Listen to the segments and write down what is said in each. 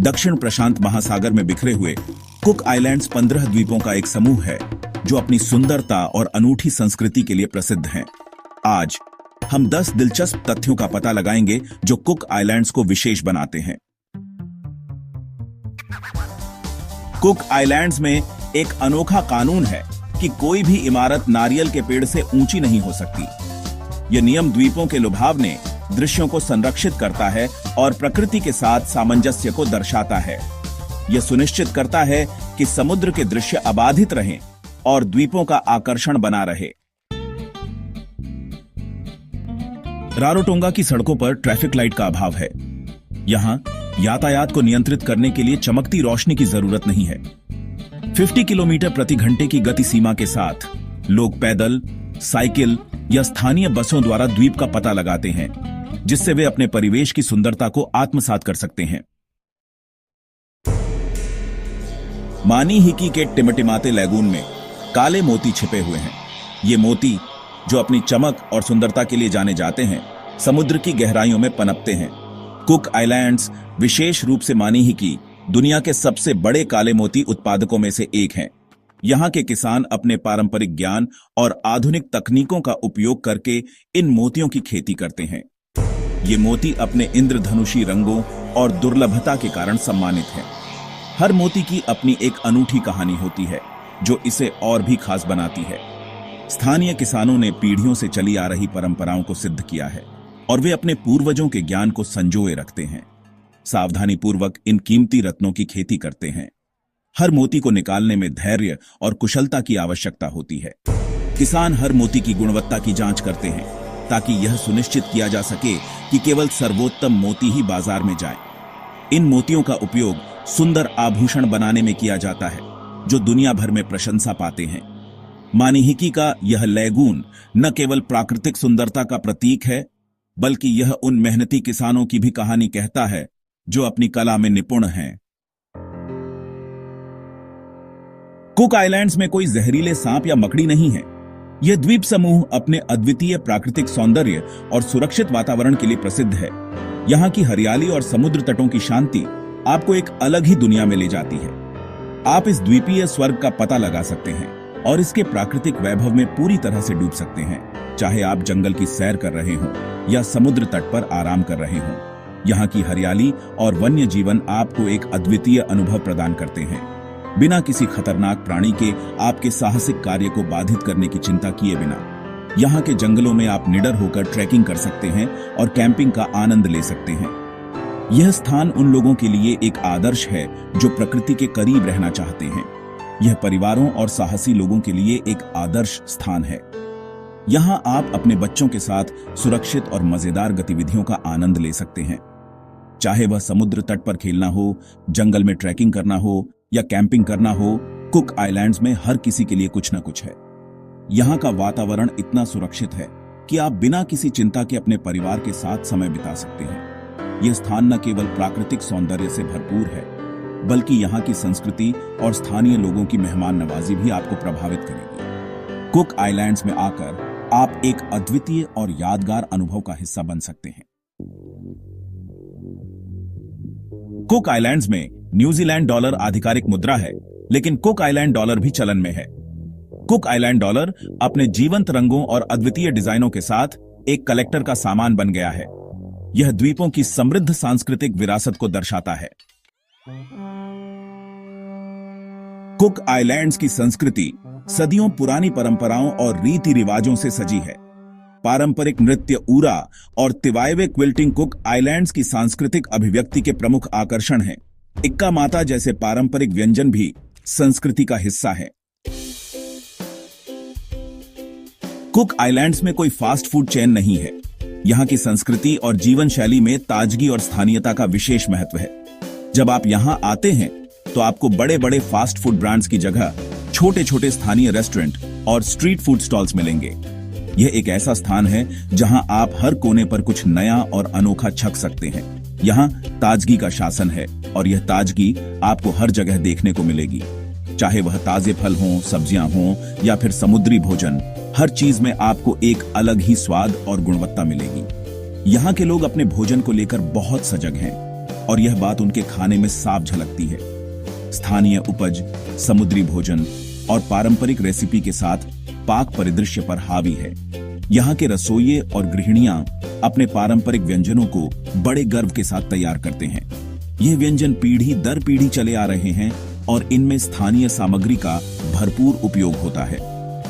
दक्षिण प्रशांत महासागर में बिखरे हुए कुक आइलैंड्स 15 द्वीपों का एक समूह है जो अपनी सुंदरता और अनूठी संस्कृति के लिए प्रसिद्ध हैं। आज हम 10 दिलचस्प तथ्यों का पता लगाएंगे जो कुक आइलैंड्स को विशेष बनाते हैं। कुक आइलैंड्स में एक अनोखा कानून है कि कोई भी इमारत नारियल के पेड़ से ऊंची नहीं हो सकती। यह नियम द्वीपों के लुभावने दृश्यों को संरक्षित करता है और प्रकृति के साथ सामंजस्य को दर्शाता है। यह सुनिश्चित करता है कि समुद्र के दृश्य अबाधित रहें और द्वीपों का आकर्षण बना रहे। रारोटोंगा की सड़कों पर ट्रैफिक लाइट का अभाव है। यहां यातायात को नियंत्रित करने के लिए चमकती रोशनी की जरूरत नहीं है। 50 किलोमीटर प्रति घंटे की गति सीमा के साथ लोग पैदल, साइकिल या स्थानीय बसों द्वारा द्वीप का पता लगाते हैं, जिससे वे अपने परिवेश की सुंदरता को आत्मसात कर सकते हैं। मानीहिकी के टिमटिमाते लैगून में काले मोती छिपे हुए हैं। ये मोती, जो अपनी चमक और सुंदरता के लिए जाने जाते हैं, समुद्र की गहराइयों में पनपते हैं। कुक आइलैंड्स, विशेष रूप से मानीहिकी, दुनिया के सबसे बड़े काले मोती उत्पादकों में से एक हैं। यहां के किसान अपने पारंपरिक ज्ञान और आधुनिक तकनीकों का उपयोग करके इन मोतियों की खेती करते हैं। ये मोती अपने इंद्रधनुषी रंगों और दुर्लभता के कारण सम्मानित हैं। हर मोती की अपनी एक अनूठी कहानी होती है जो इसे और भी खास बनाती है। स्थानीय किसानों ने पीढ़ियों से चली आ रही परंपराओं को सिद्ध किया है और वे अपने पूर्वजों के ज्ञान को संजोए रखते हैं। सावधानी पूर्वक इन कीमती रत्नों की खेती करते हैं। हर मोती को निकालने में धैर्य और कुशलता की आवश्यकता होती है। किसान हर मोती की गुणवत्ता की जांच करते हैं ताकि यह सुनिश्चित किया जा सके कि केवल सर्वोत्तम मोती ही बाजार में जाए। इन मोतियों का उपयोग सुंदर आभूषण बनाने में किया जाता है जो दुनिया भर में प्रशंसा पाते हैं। मानीहिकी का यह लैगून न केवल प्राकृतिक सुंदरता का प्रतीक है, बल्कि यह उन मेहनती किसानों की भी कहानी कहता है जो अपनी कला में निपुण हैं। कुक आइलैंड्स में कोई जहरीले सांप या मकड़ी नहीं है। यह द्वीप समूह अपने अद्वितीय प्राकृतिक सौंदर्य और सुरक्षित वातावरण के लिए प्रसिद्ध है। यहाँ की हरियाली और समुद्र तटों की शांति आपको एक अलग ही दुनिया में ले जाती है। आप इस द्वीपीय स्वर्ग का पता लगा सकते हैं और इसके प्राकृतिक वैभव में पूरी तरह से डूब सकते हैं, चाहे आप जंगल की सैर कर रहे हों या समुद्र तट पर आराम कर रहे हों। यहाँ की हरियाली और वन्य जीवन आपको एक अद्वितीय अनुभव प्रदान करते हैं। बिना किसी खतरनाक प्राणी के आपके साहसिक कार्य को बाधित करने की चिंता किए बिना यहाँ के जंगलों में आप निडर होकर ट्रैकिंग कर सकते हैं और कैंपिंग का आनंद ले सकते हैं। यह स्थान उन लोगों के लिए एक आदर्श है जो प्रकृति के करीब रहना चाहते हैं। यह परिवारों और साहसी लोगों के लिए एक आदर्श स्थान है। यहाँ आप अपने बच्चों के साथ सुरक्षित और मजेदार गतिविधियों का आनंद ले सकते हैं, चाहे वह समुद्र तट पर खेलना हो, जंगल में ट्रैकिंग करना हो या कैंपिंग करना हो। कुक आइलैंड्स में हर किसी के लिए कुछ न कुछ है। यहाँ का वातावरण इतना सुरक्षित है कि आप बिना किसी चिंता के अपने परिवार के साथ समय बिता सकते हैं। यह स्थान न केवल प्राकृतिक सौंदर्य से भरपूर है, बल्कि यहाँ की संस्कृति और स्थानीय लोगों की मेहमान नवाजी भी आपको प्रभावित करेगी। कुक आइलैंड्स में आकर आप एक अद्वितीय और यादगार अनुभव का हिस्सा बन सकते हैं। कुक आइलैंड्स में न्यूजीलैंड डॉलर आधिकारिक मुद्रा है, लेकिन कुक आइलैंड डॉलर भी चलन में है। कुक आइलैंड डॉलर अपने जीवंत रंगों और अद्वितीय डिजाइनों के साथ एक कलेक्टर का सामान बन गया है। यह द्वीपों की समृद्ध सांस्कृतिक विरासत को दर्शाता है। कुक आइलैंड्स की संस्कृति सदियों पुरानी परंपराओं और रीति रिवाजों से सजी है। पारंपरिक नृत्य ऊरा और तिवाइवे क्विल्टिंग कुक आइलैंड्स की सांस्कृतिक अभिव्यक्ति के प्रमुख आकर्षण हैं। इक्का माता जैसे पारंपरिक व्यंजन भी संस्कृति का हिस्सा है। कुक आइलैंड्स में कोई फास्ट फूड चेन नहीं है। यहाँ की संस्कृति और जीवन शैली में ताजगी और स्थानीयता का विशेष महत्व है। जब आप यहाँ आते हैं तो आपको बड़े बड़े फास्ट फूड ब्रांड्स की जगह छोटे छोटे स्थानीय रेस्टोरेंट और स्ट्रीट फूड स्टॉल्स मिलेंगे। यह एक ऐसा स्थान है जहां आप हर कोने पर कुछ नया और अनोखा छक सकते हैं। यहाँ ताजगी का शासन है और यह ताजगी आपको हर जगह देखने को मिलेगी, चाहे वह ताजे फल हों, सब्जियां हों या फिर समुद्री भोजन। हर चीज में आपको एक अलग ही स्वाद और गुणवत्ता मिलेगी। यहाँ के लोग अपने भोजन को लेकर बहुत सजग हैं। और यह बात उनके खाने में साफ झलकती है। स्थानीय उपज, समुद्री भोजन और पारंपरिक रेसिपी के साथ पाक परिदृश्य पर हावी है। यहाँ के रसोइये और गृहिणियां अपने पारंपरिक व्यंजनों को बड़े गर्व के साथ तैयार करते हैं। ये व्यंजन पीढ़ी दर पीढ़ी चले आ रहे हैं और इनमें स्थानीय सामग्री का भरपूर उपयोग होता है।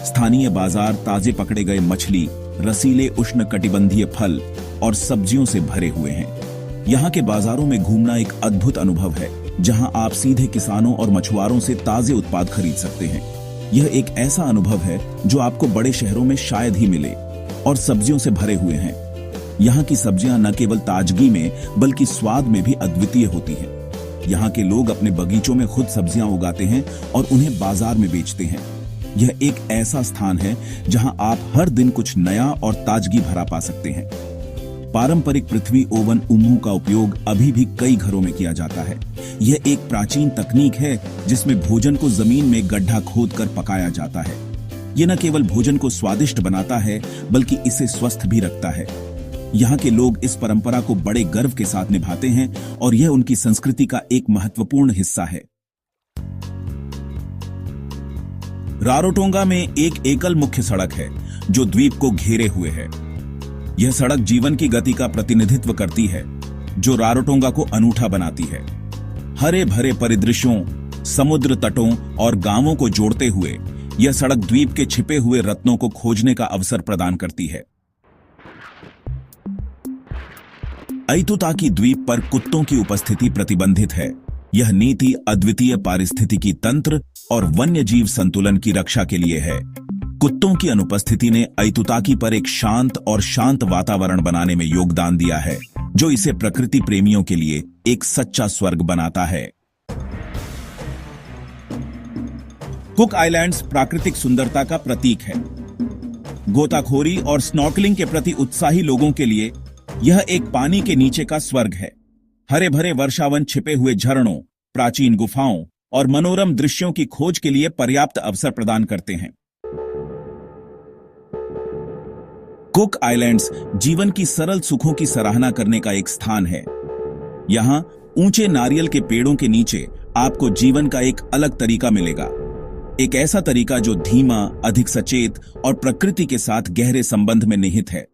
स्थानीय बाजार ताजे पकड़े गए मछली, रसीले उष्णकटिबंधीय फल और सब्जियों से भरे हुए हैं। यहाँ के बाजारों में घूमना एक अद्भुत अनुभव है, जहां आप सीधे किसानों और मछुआरों से ताजे उत्पाद खरीद सकते हैं। यह एक ऐसा अनुभव है जो आपको बड़े शहरों में शायद ही मिले, और सब्जियों से भरे हुए हैं। यहाँ की सब्जियां न केवल ताजगी में बल्कि स्वाद में भी अद्वितीय होती हैं। यहाँ के लोग अपने बगीचों में खुद सब्जियां उगाते हैं और उन्हें बाजार में बेचते हैं। यह एक ऐसा स्थान है जहां आप हर दिन कुछ नया और ताजगी भरा पा सकते हैं। पारंपरिक पृथ्वी ओवन उम्मू का उपयोग अभी भी कई घरों में किया जाता है। यह एक प्राचीन तकनीक है जिसमें भोजन को जमीन में गड्ढा खोदकर पकाया जाता है। यह न केवल भोजन को स्वादिष्ट बनाता है बल्कि इसे स्वस्थ भी रखता है। यहाँ के लोग इस परंपरा को बड़े गर्व के साथ निभाते हैं और यह उनकी संस्कृति का एक महत्वपूर्ण हिस्सा है। रारोटोंगा में एक एकल मुख्य सड़क है जो द्वीप को घेरे हुए है। यह सड़क जीवन की गति का प्रतिनिधित्व करती है जो रारोटोंगा को अनूठा बनाती है। हरे भरे परिदृश्यों, समुद्र तटों और गांवों को जोड़ते हुए यह सड़क द्वीप के छिपे हुए रत्नों को खोजने का अवसर प्रदान करती है। अइतुताकी द्वीप पर कुत्तों की उपस्थिति प्रतिबंधित है। यह नीति अद्वितीय पारिस्थितिकी तंत्र और वन्य जीव संतुलन की रक्षा के लिए है। कुत्तों की अनुपस्थिति ने अइतुताकी पर एक शांत और शांत वातावरण बनाने में योगदान दिया है, जो इसे प्रकृति प्रेमियों के लिए एक सच्चा स्वर्ग बनाता है। कुक आइलैंड्स प्राकृतिक सुंदरता का प्रतीक है। गोताखोरी और स्नॉर्कलिंग के प्रति उत्साही लोगों के लिए यह एक पानी के नीचे का स्वर्ग है। हरे भरे वर्षावन, छिपे हुए झरनों, प्राचीन गुफाओं और मनोरम दृश्यों की खोज के लिए पर्याप्त अवसर प्रदान करते हैं। कुक आइलैंड्स जीवन की सरल सुखों की सराहना करने का एक स्थान है। यहां ऊंचे नारियल के पेड़ों के नीचे आपको जीवन का एक अलग तरीका मिलेगा। एक ऐसा तरीका जो धीमा, अधिक सचेत और प्रकृति के साथ गहरे संबंध में निहित है।